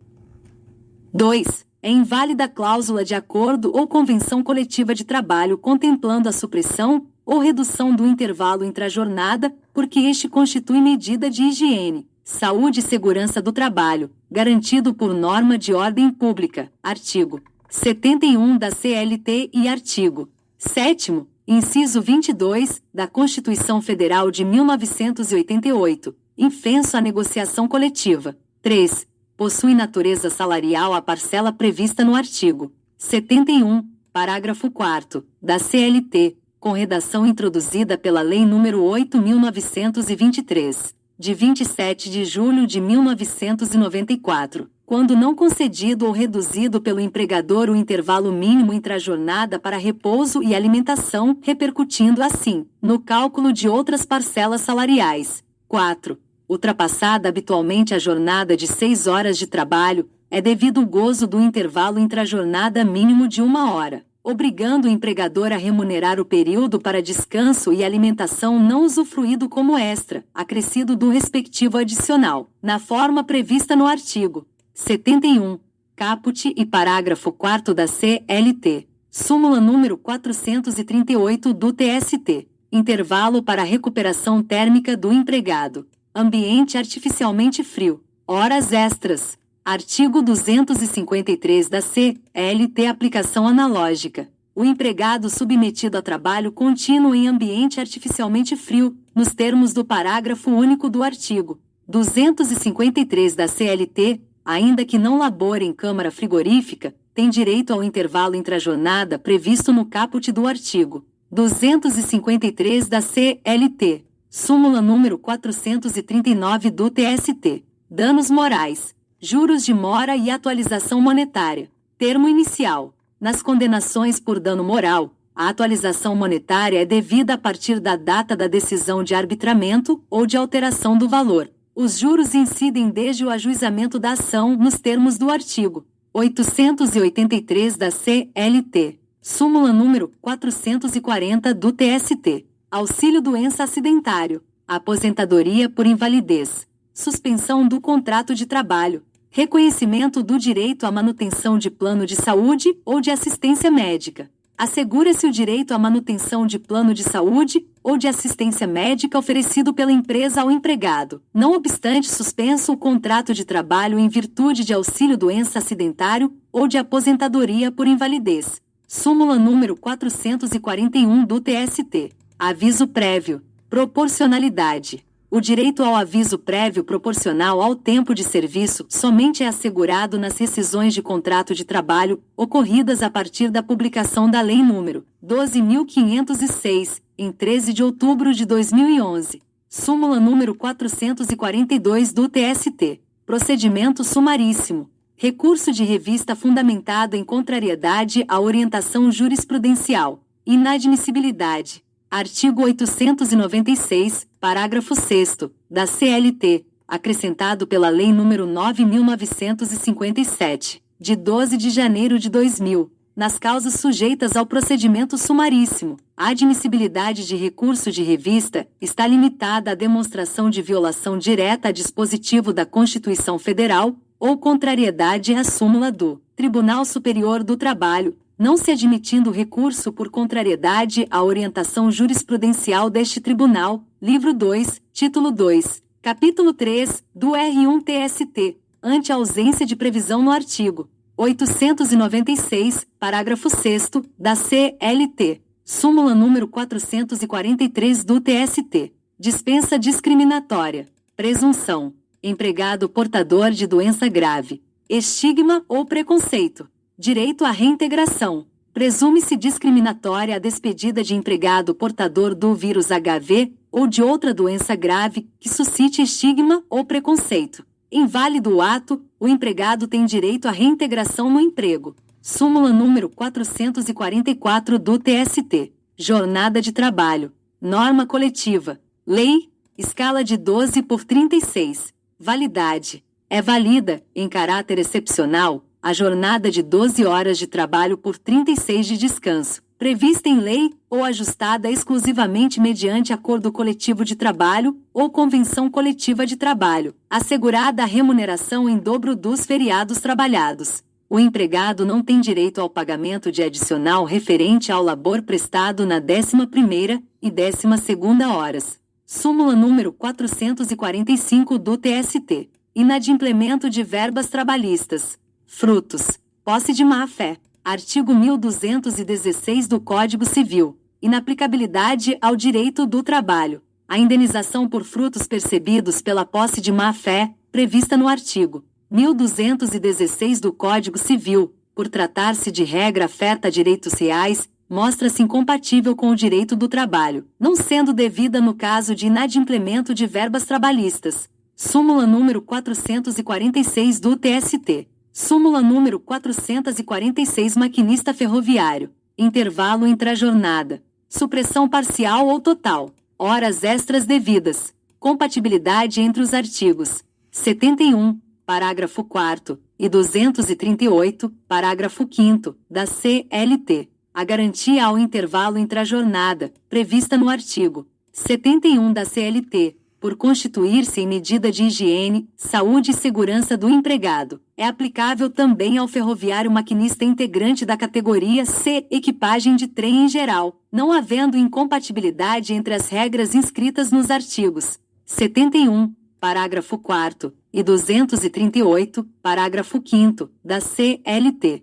2. É inválida a cláusula de acordo ou convenção coletiva de trabalho contemplando a supressão ou redução do intervalo intrajornada, porque este constitui medida de higiene, saúde e segurança do trabalho, garantido por norma de ordem pública, artigo 71 da CLT e artigo 7º, inciso 22, da Constituição Federal de 1988, infenso à negociação coletiva. 3. Possui natureza salarial a parcela prevista no artigo 71, parágrafo 4º, da CLT, com redação introduzida pela Lei nº 8.923, de 27 de julho de 1994, quando não concedido ou reduzido pelo empregador o intervalo mínimo intrajornada para repouso e alimentação, repercutindo assim no cálculo de outras parcelas salariais. 4. Ultrapassada habitualmente a jornada de 6 horas de trabalho, é devido o gozo do intervalo intrajornada mínimo de 1 hora, obrigando o empregador a remunerar o período para descanso e alimentação não usufruído como extra, acrescido do respectivo adicional, na forma prevista no artigo 71, caput e parágrafo 4º da CLT. Súmula número 438 do TST. Intervalo para recuperação térmica do empregado. Ambiente artificialmente frio. Horas extras. Artigo 253 da CLT. Aplicação analógica. O empregado submetido a trabalho contínuo em ambiente artificialmente frio, nos termos do parágrafo único do artigo 253 da CLT, ainda que não labore em câmara frigorífica, tem direito ao intervalo intrajornada previsto no caput do artigo 253 da CLT. Súmula número 439 do TST. Danos morais. Juros de mora e atualização monetária. Termo inicial. Nas condenações por dano moral, a atualização monetária é devida a partir da data da decisão de arbitramento ou de alteração do valor. Os juros incidem desde o ajuizamento da ação nos termos do artigo 883 da CLT. Súmula número 440 do TST. Auxílio doença acidentário. Aposentadoria por invalidez. suspensão do contrato de trabalho, reconhecimento do direito à manutenção de plano de saúde ou de assistência médica. Assegura-se o direito à manutenção de plano de saúde ou de assistência médica oferecido pela empresa ao empregado, não obstante suspenso o contrato de trabalho em virtude de auxílio-doença acidentário ou de aposentadoria por invalidez. Súmula número 441 do TST. Aviso prévio. Proporcionalidade. O direito ao aviso prévio proporcional ao tempo de serviço somente é assegurado nas rescisões de contrato de trabalho ocorridas a partir da publicação da Lei nº 12.506, em 13 de outubro de 2011. Súmula número 442 do TST. Procedimento sumaríssimo. Recurso de revista fundamentado em contrariedade à orientação jurisprudencial. Inadmissibilidade. Artigo 896, parágrafo 6º, da CLT, acrescentado pela Lei nº 9.957, de 12 de janeiro de 2000, nas causas sujeitas ao procedimento sumaríssimo, a admissibilidade de recurso de revista está limitada à demonstração de violação direta a dispositivo da Constituição Federal ou contrariedade à súmula do Tribunal Superior do Trabalho, não se admitindo recurso por contrariedade à orientação jurisprudencial deste Tribunal, livro 2, título 2, capítulo 3, do R1-TST, ante a ausência de previsão no artigo 896, parágrafo 6º, da CLT. Súmula número 443 do TST. Dispensa discriminatória. Presunção. Empregado portador de doença grave. Estigma ou preconceito. Direito à reintegração. Presume-se discriminatória a despedida de empregado portador do vírus HIV ou de outra doença grave que suscite estigma ou preconceito. Inválido o ato, o empregado tem direito à reintegração no emprego. Súmula número 444 do TST. Jornada de trabalho. Norma coletiva. Lei. Escala de 12/36. Validade. É válida, em caráter excepcional, a jornada de 12 horas de trabalho por 36 de descanso, prevista em lei ou ajustada exclusivamente mediante acordo coletivo de trabalho ou convenção coletiva de trabalho, assegurada a remuneração em dobro dos feriados trabalhados. O empregado não tem direito ao pagamento de adicional referente ao labor prestado na 11ª e 12ª horas. Súmula número 445 do TST. Inadimplemento de verbas trabalhistas. Frutos. Posse de má-fé. Artigo 1216 do Código Civil. Inaplicabilidade ao direito do trabalho. A indenização por frutos percebidos pela posse de má-fé, prevista no artigo 1216 do Código Civil, por tratar-se de regra afeta a direitos reais, mostra-se incompatível com o direito do trabalho, não sendo devida no caso de inadimplemento de verbas trabalhistas. Súmula número 446 do TST. Súmula número 446 Maquinista ferroviário. Intervalo intrajornada. Supressão parcial ou total. Horas extras devidas. Compatibilidade entre os artigos 71, parágrafo 4º, e 238, parágrafo 5º, da CLT. A garantia ao intervalo intrajornada, prevista no artigo 71 da CLT, por constituir-se em medida de higiene, saúde e segurança do empregado, é aplicável também ao ferroviário maquinista integrante da categoria C, equipagem de trem em geral, não havendo incompatibilidade entre as regras inscritas nos artigos 71, parágrafo 4º, e 238, parágrafo 5º, da CLT.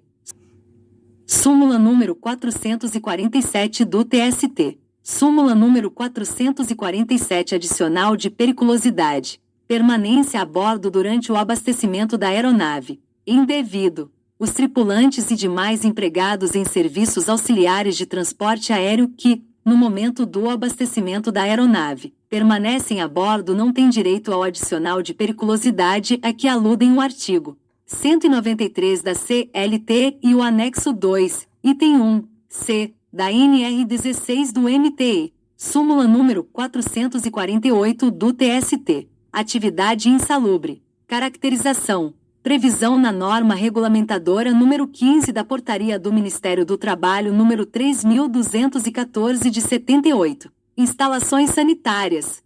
Súmula número 447 do TST. Súmula número 447 adicional de periculosidade. Permanência a bordo durante o abastecimento da aeronave. Indevido. Os tripulantes e demais empregados em serviços auxiliares de transporte aéreo que, no momento do abastecimento da aeronave, permanecem a bordo não têm direito ao adicional de periculosidade a que aludem o artigo 193 da CLT e o anexo 2, item 1, c, da NR 16 do MTE. Súmula número 448 do TST. Atividade insalubre. Caracterização. Previsão na norma regulamentadora número 15 da Portaria do Ministério do Trabalho número 3.214 de 78. Instalações sanitárias.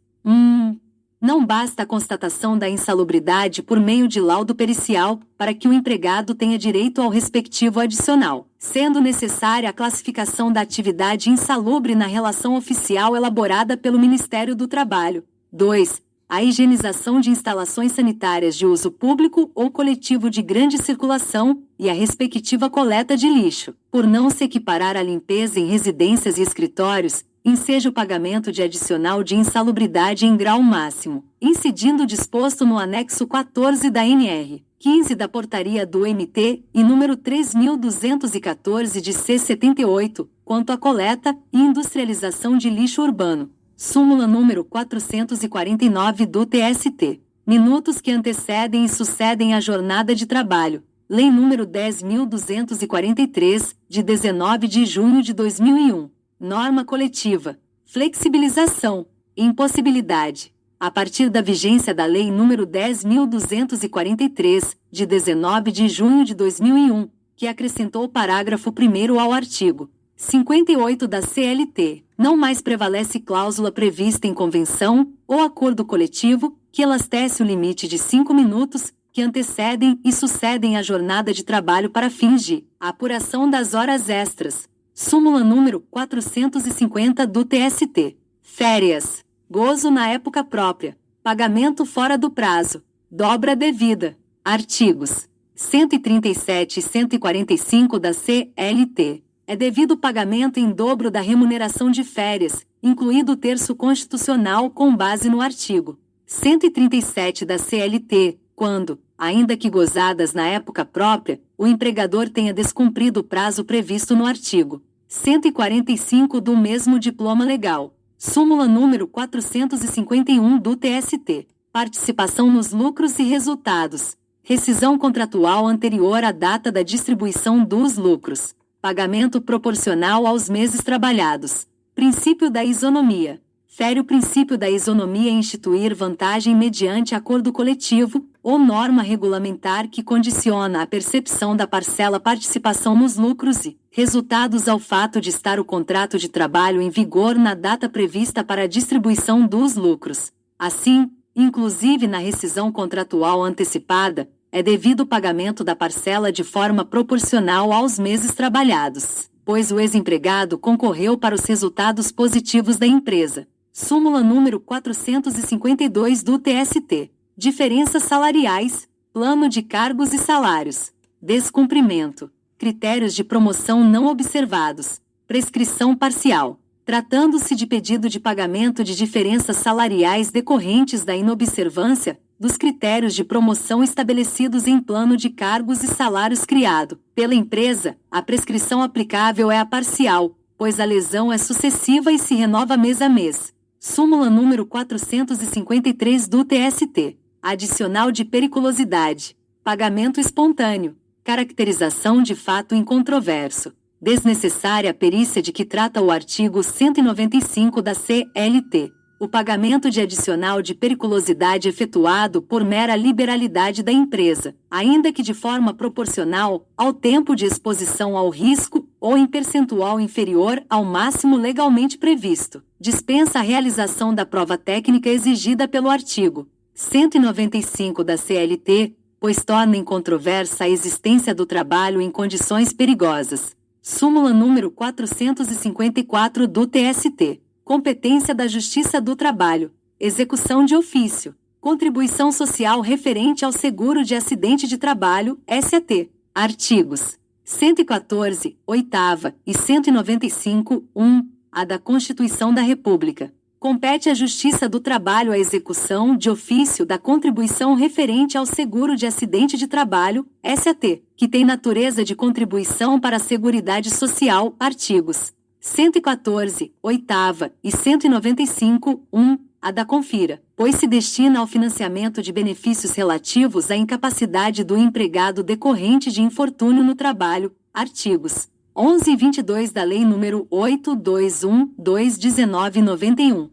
Não basta a constatação da insalubridade por meio de laudo pericial para que o empregado tenha direito ao respectivo adicional, sendo necessária a classificação da atividade insalubre na relação oficial elaborada pelo Ministério do Trabalho. 2. A higienização de instalações sanitárias de uso público ou coletivo de grande circulação e a respectiva coleta de lixo. Por não se equiparar à limpeza em residências e escritórios, enseja o pagamento de adicional de insalubridade em grau máximo, incidindo o disposto no anexo 14 da NR 15 da Portaria do MT e número 3.214 de C78, quanto à coleta e industrialização de lixo urbano. Súmula número 449 do TST. Minutos que antecedem e sucedem a jornada de trabalho. Lei número 10.243, de 19 de junho de 2001. Norma coletiva. Flexibilização. Impossibilidade. A partir da vigência da Lei número 10.243, de 19 de junho de 2001, que acrescentou o parágrafo 1º ao artigo 58 da CLT, não mais prevalece cláusula prevista em convenção ou acordo coletivo que elastece o limite de 5 minutos que antecedem e sucedem a jornada de trabalho para fins de apuração das horas extras. Súmula número 450 do TST. Férias. Gozo na época própria. Pagamento fora do prazo. Dobra devida. Artigos 137 e 145 da CLT. É devido o pagamento em dobro da remuneração de férias, incluído o terço constitucional com base no artigo 137 da CLT, quando, ainda que gozadas na época própria, o empregador tenha descumprido o prazo previsto no artigo 145 do mesmo diploma legal. Súmula número 451 do TST. Participação nos lucros e resultados. Rescisão contratual anterior à data da distribuição dos lucros. Pagamento proporcional aos meses trabalhados. Princípio da isonomia. Fere o princípio da isonomia em instituir vantagem mediante acordo coletivo ou norma regulamentar que condiciona a percepção da parcela participação nos lucros e resultados ao fato de estar o contrato de trabalho em vigor na data prevista para a distribuição dos lucros. Assim, inclusive na rescisão contratual antecipada, é devido o pagamento da parcela de forma proporcional aos meses trabalhados, pois o ex-empregado concorreu para os resultados positivos da empresa. Súmula número 452 do TST. Diferenças salariais, plano de cargos e salários. Descumprimento. Critérios de promoção não observados. Prescrição parcial. Tratando-se de pedido de pagamento de diferenças salariais decorrentes da inobservância dos critérios de promoção estabelecidos em plano de cargos e salários criado pela empresa, a prescrição aplicável é a parcial, pois a lesão é sucessiva e se renova mês a mês. Súmula número 453 do TST. Adicional de periculosidade. Pagamento espontâneo. Caracterização de fato incontroverso. Desnecessária a perícia de que trata o artigo 195 da CLT. O pagamento de adicional de periculosidade efetuado por mera liberalidade da empresa, ainda que de forma proporcional ao tempo de exposição ao risco ou em percentual inferior ao máximo legalmente previsto, dispensa a realização da prova técnica exigida pelo artigo 195 da CLT, pois torna incontroversa a existência do trabalho em condições perigosas. Súmula número 454 do TST. Competência da Justiça do Trabalho. Execução de ofício. Contribuição social referente ao seguro de acidente de trabalho, SAT. Artigos 114, 8ª e 195, 1, a da Constituição da República. Compete à Justiça do Trabalho a execução de ofício da contribuição referente ao seguro de acidente de trabalho, SAT, que tem natureza de contribuição para a Seguridade Social, artigos 114, 8ª e 195, 1, a da Confira, pois se destina ao financiamento de benefícios relativos à incapacidade do empregado decorrente de infortúnio no trabalho, artigos 11 e 22 da Lei nº 821/1991.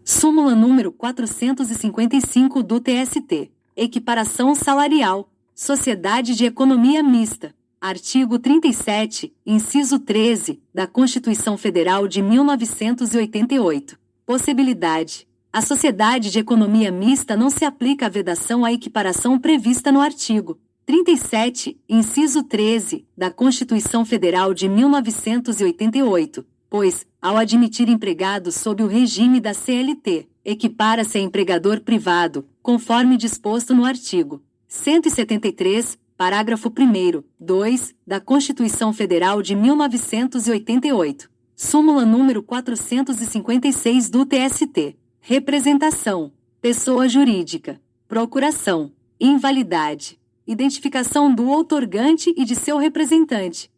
Súmula número 455 do TST. Equiparação salarial. Sociedade de Economia Mista. Artigo 37, inciso 13, da Constituição Federal de 1988. Possibilidade. A sociedade de economia mista não se aplica à vedação à equiparação prevista no artigo 37, inciso 13, da Constituição Federal de 1988, pois, ao admitir empregados sob o regime da CLT, equipara-se a empregador privado, conforme disposto no artigo 173, parágrafo 1º, 2, da Constituição Federal de 1988. Súmula número 456 do TST. Representação. Pessoa jurídica. Procuração. Invalidade. Identificação do outorgante e de seu representante.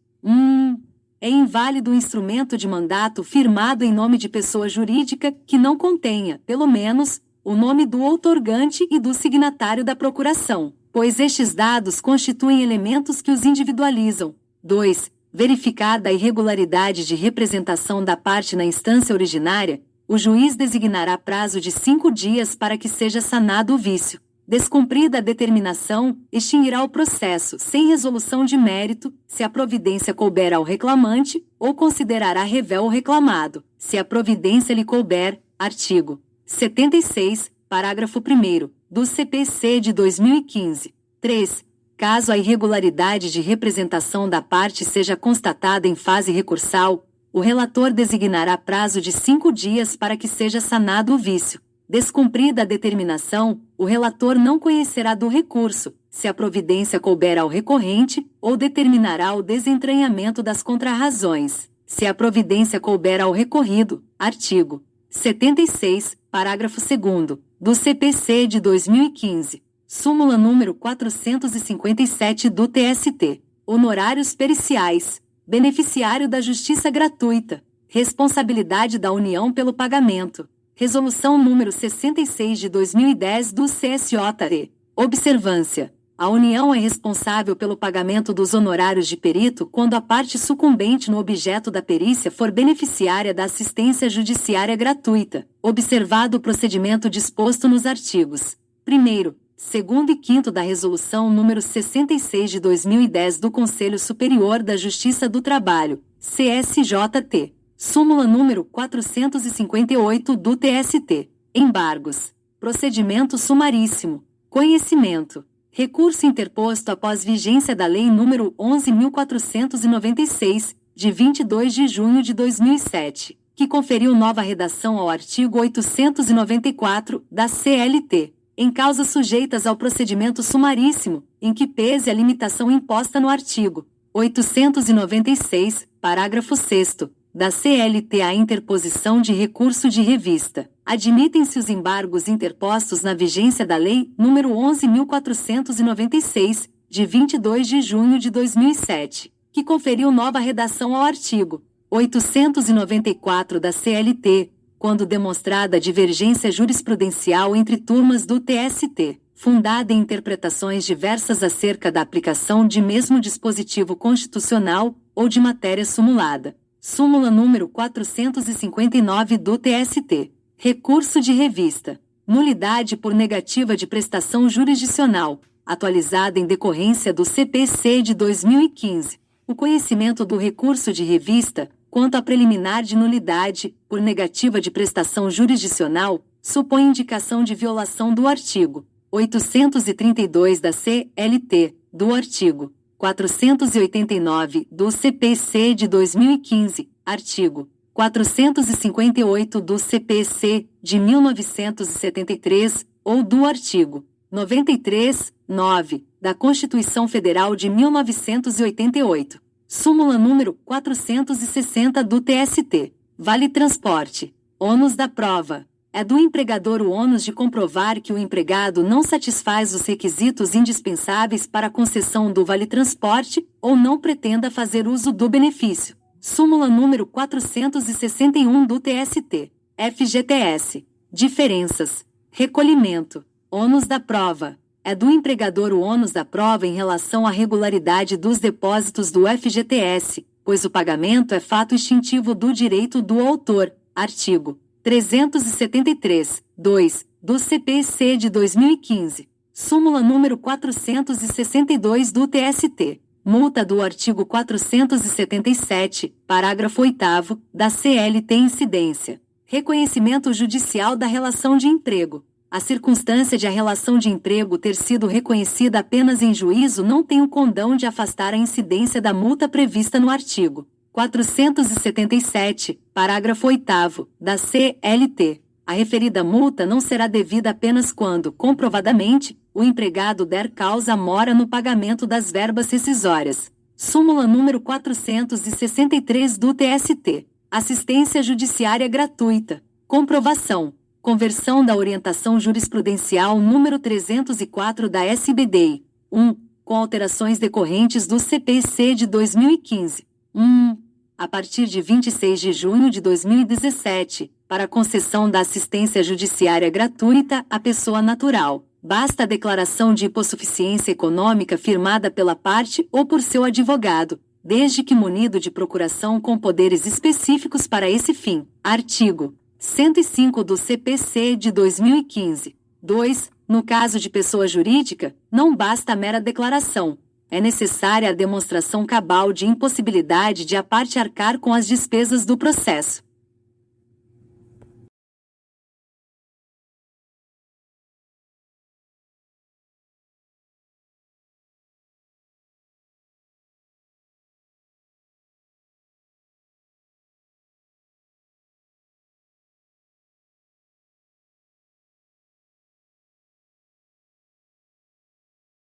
É inválido o instrumento de mandato firmado em nome de pessoa jurídica que não contenha, pelo menos, o nome do outorgante e do signatário da procuração, pois estes dados constituem elementos que os individualizam. 2. Verificada a irregularidade de representação da parte na instância originária, o juiz designará prazo de 5 dias para que seja sanado o vício. Descumprida a determinação, extinguirá o processo sem resolução de mérito, se a providência couber ao reclamante, ou considerará revel o reclamado, se a providência lhe couber. Artigo 76, parágrafo 1º, do CPC de 2015. 3. Caso a irregularidade de representação da parte seja constatada em fase recursal, o relator designará prazo de 5 dias para que seja sanado o vício. Descumprida a determinação, o relator não conhecerá do recurso, se a providência couber ao recorrente, ou determinará o desentranhamento das contrarrazões, se a providência couber ao recorrido. Artigo 76, parágrafo 2º, do CPC de 2015. Súmula número 457 do TST. Honorários periciais. Beneficiário da justiça gratuita. Responsabilidade da União pelo pagamento. Resolução número 66 de 2010 do CSJE. Observância. A União é responsável pelo pagamento dos honorários de perito quando a parte sucumbente no objeto da perícia for beneficiária da assistência judiciária gratuita, observado o procedimento disposto nos artigos 1º, 2º e 5º da Resolução número 66 de 2010 do Conselho Superior da Justiça do Trabalho, CSJT. Súmula número 458 do TST. Embargos. Procedimento sumaríssimo. Conhecimento. Recurso interposto após vigência da Lei nº 11.496, de 22 de junho de 2007, que conferiu nova redação ao artigo 894 da CLT. Em causas sujeitas ao procedimento sumaríssimo, em que pese a limitação imposta no artigo 896, parágrafo 6º, da CLT à interposição de recurso de revista, admitem-se os embargos interpostos na vigência da Lei nº 11.496, de 22 de junho de 2007, que conferiu nova redação ao artigo 894 da CLT, quando demonstrada divergência jurisprudencial entre turmas do TST, fundada em interpretações diversas acerca da aplicação de mesmo dispositivo constitucional ou de matéria sumulada. Súmula número 459 do TST. Recurso de revista. Nulidade por negativa de prestação jurisdicional, atualizada em decorrência do CPC de 2015. O conhecimento do recurso de revista, quanto à preliminar de nulidade, por negativa de prestação jurisdicional, supõe indicação de violação do artigo 832 da CLT, do artigo 489 do CPC de 2015, artigo 458 do CPC de 1973, ou do artigo 93, 9, da Constituição Federal de 1988. Súmula número 460 do TST. Vale transporte. Ônus da prova. É do empregador o ônus de comprovar que o empregado não satisfaz os requisitos indispensáveis para a concessão do vale-transporte ou não pretenda fazer uso do benefício. Súmula número 461 do TST. FGTS. Diferenças. Recolhimento. Ônus da prova. É do empregador o ônus da prova em relação à regularidade dos depósitos do FGTS, pois o pagamento é fato instintivo do direito do autor. Artigo 373, 2, do CPC de 2015. Súmula número 462 do TST. Multa do artigo 477, parágrafo 8º, da CLT incidência. Reconhecimento judicial da relação de emprego. A circunstância de a relação de emprego ter sido reconhecida apenas em juízo não tem o condão de afastar a incidência da multa prevista no artigo 477, parágrafo 8º, da CLT. A referida multa não será devida apenas quando, comprovadamente, o empregado der causa à mora no pagamento das verbas rescisórias. Súmula número 463 do TST. Assistência judiciária gratuita. Comprovação. Conversão da orientação jurisprudencial número 304 da SBDI. 1. Com alterações decorrentes do CPC de 2015. 1. A partir de 26 de junho de 2017, para a concessão da assistência judiciária gratuita à pessoa natural, basta a declaração de hipossuficiência econômica firmada pela parte ou por seu advogado, desde que munido de procuração com poderes específicos para esse fim. Artigo 105 do CPC de 2015. 2. No caso de pessoa jurídica, não basta a mera declaração. É necessária a demonstração cabal de impossibilidade de a parte arcar com as despesas do processo.